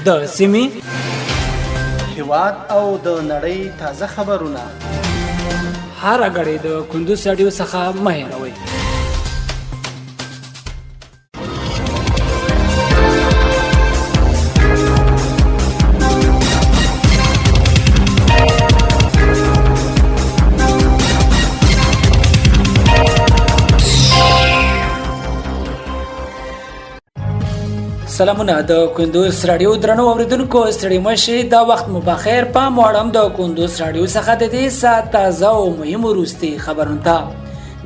د سیمې هیواد او د نړۍ تازه خبرونه هر غړي د کندوز رادیو څخه مه هېروئ. سلامونه د کندوز رادیو درنو اوریدونکو ستړي مشي دا وخت مو بخیر په موړم د کندوز رادیو څخه د دې ساعت تازه او مهم وروستي خبرونه ته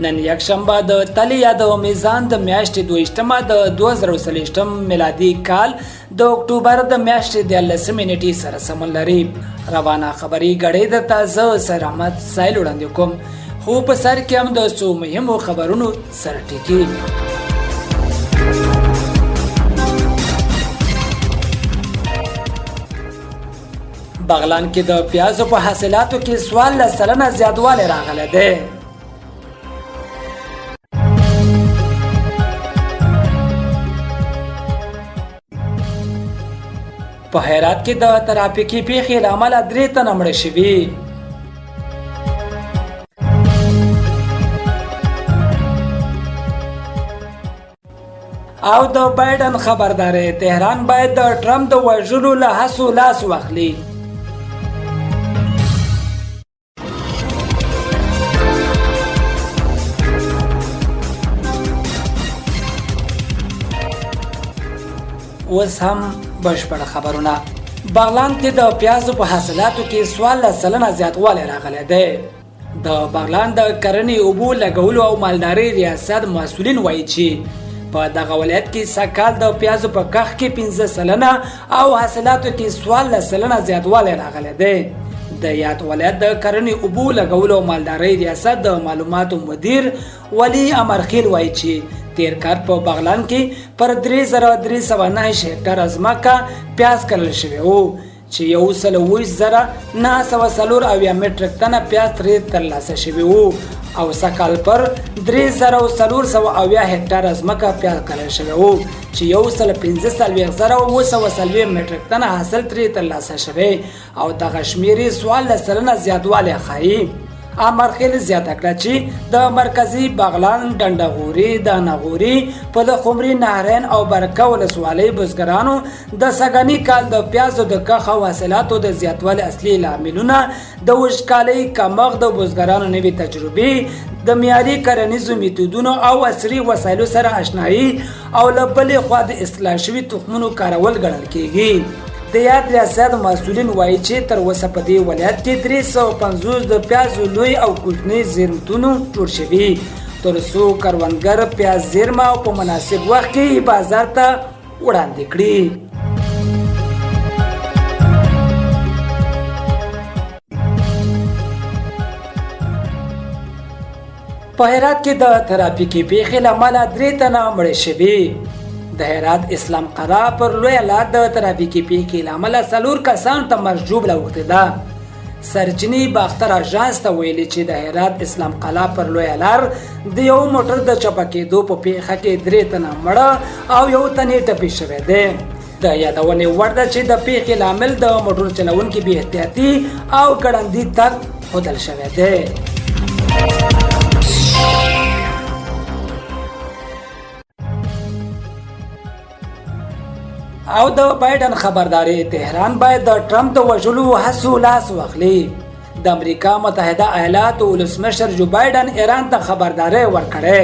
نن یک شنبه د تلی یا د میزان د میاشتې 22مه د 2023 میلادي کال د اکتوبر د میاشتې د 13 نیټې سره سمون لري. روانه خبري غړې د تازه سرحمد سایل وړاندې کوم خو په سر کې هم د څو مهمو خبرونو سره ټکی. بغلان کې د پیازو په حاصلاتو کې 14% زیاتوالی راغلی دی. په هرات کې د ترافیکي پیښې له امله 3 تنه مړه شوي. او د بایدن خبرداري تهران باید د ټرمپ د وژلو له هڅو لاس واخلي. اوس هم بشپړ خبرونه. بغلان کې د پیازو په حاصلاتو کې 14% زیاتوالی راغلی دی. د بغلان د کرنې اوبو لګولو او مالدارۍ ریاست مسؤلین وایي چې په دغه ولایت کې سږکال د پیازو په کښت کې 15% او حاصلاتو کې 14% زیاتوالی راغلی دی. د یاد ولایت د کرنې اوبو لګولو او مالدارۍ ریاست د معلوماتو مدیر ولی امرخیل وایي چې تیر کال په بغلان کې پر 3309 هکټار ځمکه پیاز کرل شوی وو چې 1,29,904 میټریک ټنه پیاز ترې ترلاسه شوی وو او سږکال پر 3,470 هکټار ځمکه پیاز کرل شوی وو چې 1,45,940 میټریک ټنه حاصل ترې ترلاسه شوی او دغه شمیرې 14% زیاتوالی ښیي. امرخیل زیاته کړه چې د مرکزی بغلان، ډنډغوري، دانغوري، پلخمري، نهرین او برکه ولسوالۍ بزګرانو د سږني کال د پیازو د کښت او حاصلاتو د زیاتوالي اصلي لاملونه د وچکالۍ کمښت، د بزګرانو نوې تجربې، د معیاري کرنیزو میتودونو او عصري وسایلو سره آشنایي او له بلې خوا د اصلاح شوي تخمونو کارول ګڼل کیږي. د یاد ریاست مسؤلین وایي چې تر اوسه په دې ولایت کې 350 د پیازو لوی او کوچني زیرمتونونه جوړ شوي تر څو کروندګر پیاز زیرمه او په مناسب وخت کې بازار ته وړاندې کړي. په هرات کې د ترافیکي پیښې له امله 3 تنه مړه شوي. د هرات اسلام قلعه پر لویه لار د ترافیکي پیښې له امله 4 کسانو ته مرګ ژوبله اوښتې ده. سرچینې باختر اژانس ته ویلي چې د هرات اسلام قلعه پر لویه لار د یو موټر د چپه کېدو په پیښه کې 3 تنه مړه او 1 تن یې ټپي شوی دی. د یادونې وړ ده چې د پیښې لامل د موټر چلونکي بې احتیاطي او ګړندي تګ ښودل شوی دی. او د بایدن خبرداري تهران باید د ټرمپ د وژلو هڅو لاس واخلي. د امریکا متحده ایالاتو ولسمشر جو بایدن ایران ته خبرداري ورکړې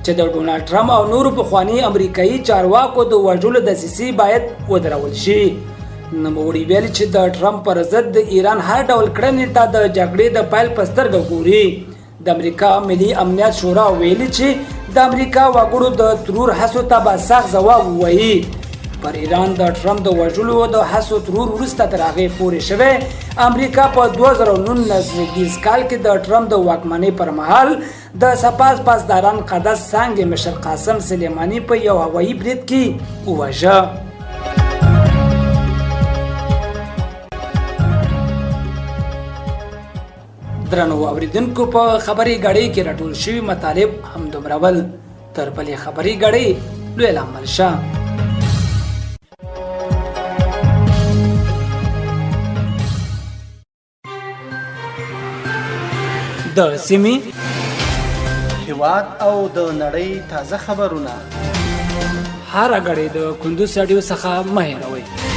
چې د ډونالډ ټرمپ او نورو پخواني امریکایي چارواکو د وژلو دسیسې باید ودرول شي. نوموړي ویل چې د ټرمپ پر ضد د ایران هر ډول کړنې ته د جګړې د پیل په سترګه ګوري. د امریکا ملي امنیت شورا ویلي چې د امریکا وګړو د ترور هڅو ته به سخت ځواب ووایي. پر ایران د ټرمپ د وژلو د هڅو ترور وروسته تر هغې پورې شوی امریکا په 2019 کال کې د ټرمپ د واکمنۍ پر مهال د سپاه پاسداران قدس څانګې مشر قاسم سلیماني په یو هوایي برید کې ووژه. درنو اوریدونکو په خبري غړې کې راټول شوي مطالب همدومره ول. تر بلې خبري غړې لوی لامل شه. د سیمې، هیواد او د نړۍ تازه خبرونه هر غړي د کندوز رادیو څخه مه هېروئ.